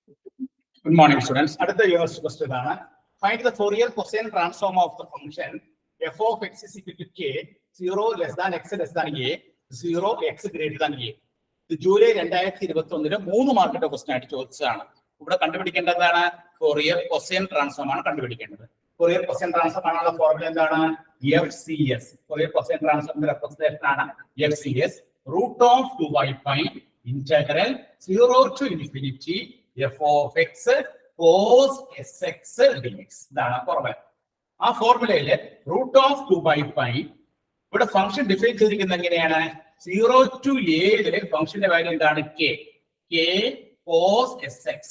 Good morning, students. Another year's question. Find the Fourier cosine transform of the function f of x is equal to k, 0 less than x less than a, 0 x greater than a. The July 2021 3 മാർക്കിന്റെ question ആയിട്ട് ചോദിച്ചതാണ്. ഇവിടെ കണ്ടുപിടിക്കേണ്ടതാണ് Fourier cosine transform ആണ് കണ്ടുപിടിക്കേണ്ടത്. Fourier cosine transform ആണുള്ള formula എന്താണ്? FCS. Fourier cosine transform representation ആണ് FCS. Root of 2 by pi integral 0 to infinity f of x cos sx dx. ഇതാണ് formula. ആ ഫോർമുലയിലെ root of 2 by pi ഇവിടെ function define ചെയ്തിരിക്കുന്നത് എങ്ങനെയാണ്? 0 to a ലെ ഫംഗ്ഷന്റെ value എന്താണ്? k cos sx.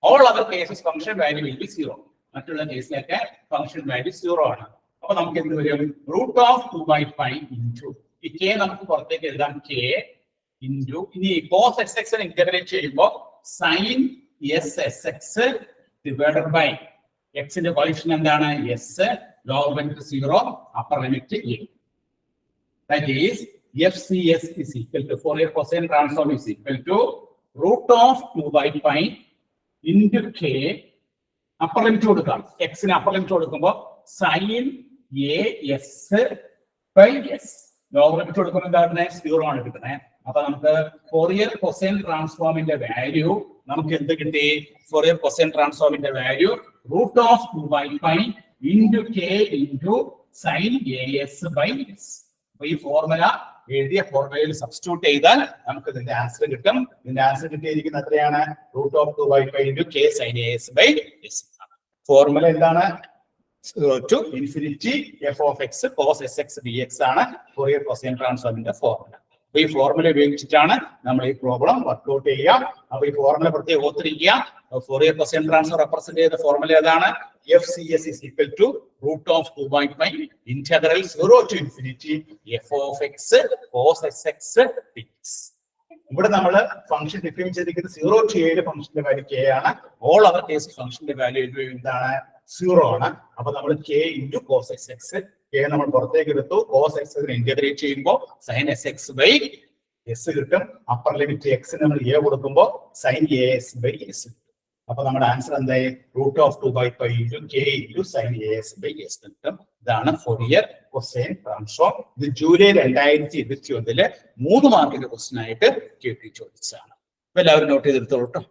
All other cases function value will be 0. മറ്റുള്ള കേസിലൊക്കെ function value 0 ആണ്. അപ്പൊ നമുക്ക് എന്ത് വരും? root of 2 by pi into ഈ k നമുക്ക് പുറത്തേക്ക് എഴുതാം, k into ഇനി cos sx ഇന്റഗ്രേറ്റ് ചെയ്യുമ്പോൾ sin sx divided by x ന്റെ കോഎഫിഷ്യന്റ് എന്താണ്? s, lower limit 0, upper limit a. That is FCS is equal to Fourier cosine transform is equal to root of 2 by pi into k, upper limit കൊടുക്കാം, x ന് upper limit കൊടുക്കുമ്പോൾ sin as by s, lower limit കൊടുക്കുമ്പോൾ എന്താണ്? 0 ആണ് കിട്ടുന്നത്. അപ്പൊ നമുക്ക് Fourier cosine transformന്റെ വാല്യൂ നമുക്ക് എന്ത് കിട്ടി? Fourier cosine transformന്റെ value root of 2 by pi into k into sin as by s. അപ്പൊ ഈ ഫോർമുല എഴുതിയ ഫോർമുലയിൽ സബ്സ്റ്റിറ്റ്യൂട്ട് ചെയ്താൽ നമുക്ക് ഇതിന്റെ ആൻസർ കിട്ടും. ഇതിന്റെ ആൻസർ കിട്ടിയിരിക്കുന്നത് എത്രയാണ്? root of 2 by pi into k sin as by s. Formula എന്താണ്? 0 to infinity f of x cos sx dx ആണ് Fourier cosine transformന്റെ ഫോർമുല. അപ്പൊ ഈ ഫോർമുല ഉപയോഗിച്ചിട്ടാണ് നമ്മൾ ഈ പ്രോബ്ലം വർക്ക്ഔട്ട് ചെയ്യുക. അപ്പൊ ഈ ഫോർമുല പ്രത്യേകം ഓർത്തിരിക്കുക. Fourier cosine transform റെപ്രസെന്റ് ചെയ്ത ഫോർമുല ഏതാണ്? FCS is equal to root of 2 by pi integral 0 to infinity f of x cos sx dx. ഇവിടെ നമ്മൾ ഫംഗ്ഷൻ ഡിഫൈൻ ചെയ്തിരിക്കുന്നത് 0 to a ഫംഗ്ഷന്റെ വാല്യൂ k ആണ്. ഓൾ അതർ കേസ് ഫംഗ്ഷന്റെ value എന്താണ്? 0 ആണ്. അപ്പൊ നമ്മൾ k into cos sx, k നമ്മൾ പുറത്തേക്ക് എടുത്തു, cos x ഇന്റഗ്രേറ്റ് ചെയ്യുമ്പോൾ sin sx by s കിട്ടും. അപ്പർ ലിമിറ്റ് x നമ്മൾ a കൊടുക്കുമ്പോൾ sin as by s. അപ്പൊ നമ്മുടെ ആൻസർ എന്തായി? root of 2 by pi into k into sin as by s കിട്ടും. ഇതാണ് Fourier cosine transform. ഇത് ജൂലൈ 2021 3 മാർക്കിന്റെ ക്വസ്റ്റ്യൻ ആയിട്ട് KTU ചോദിച്ചതാണ്. എല്ലാവരും നോട്ട് ചെയ്തെടുത്തോളൂ കേട്ടോ.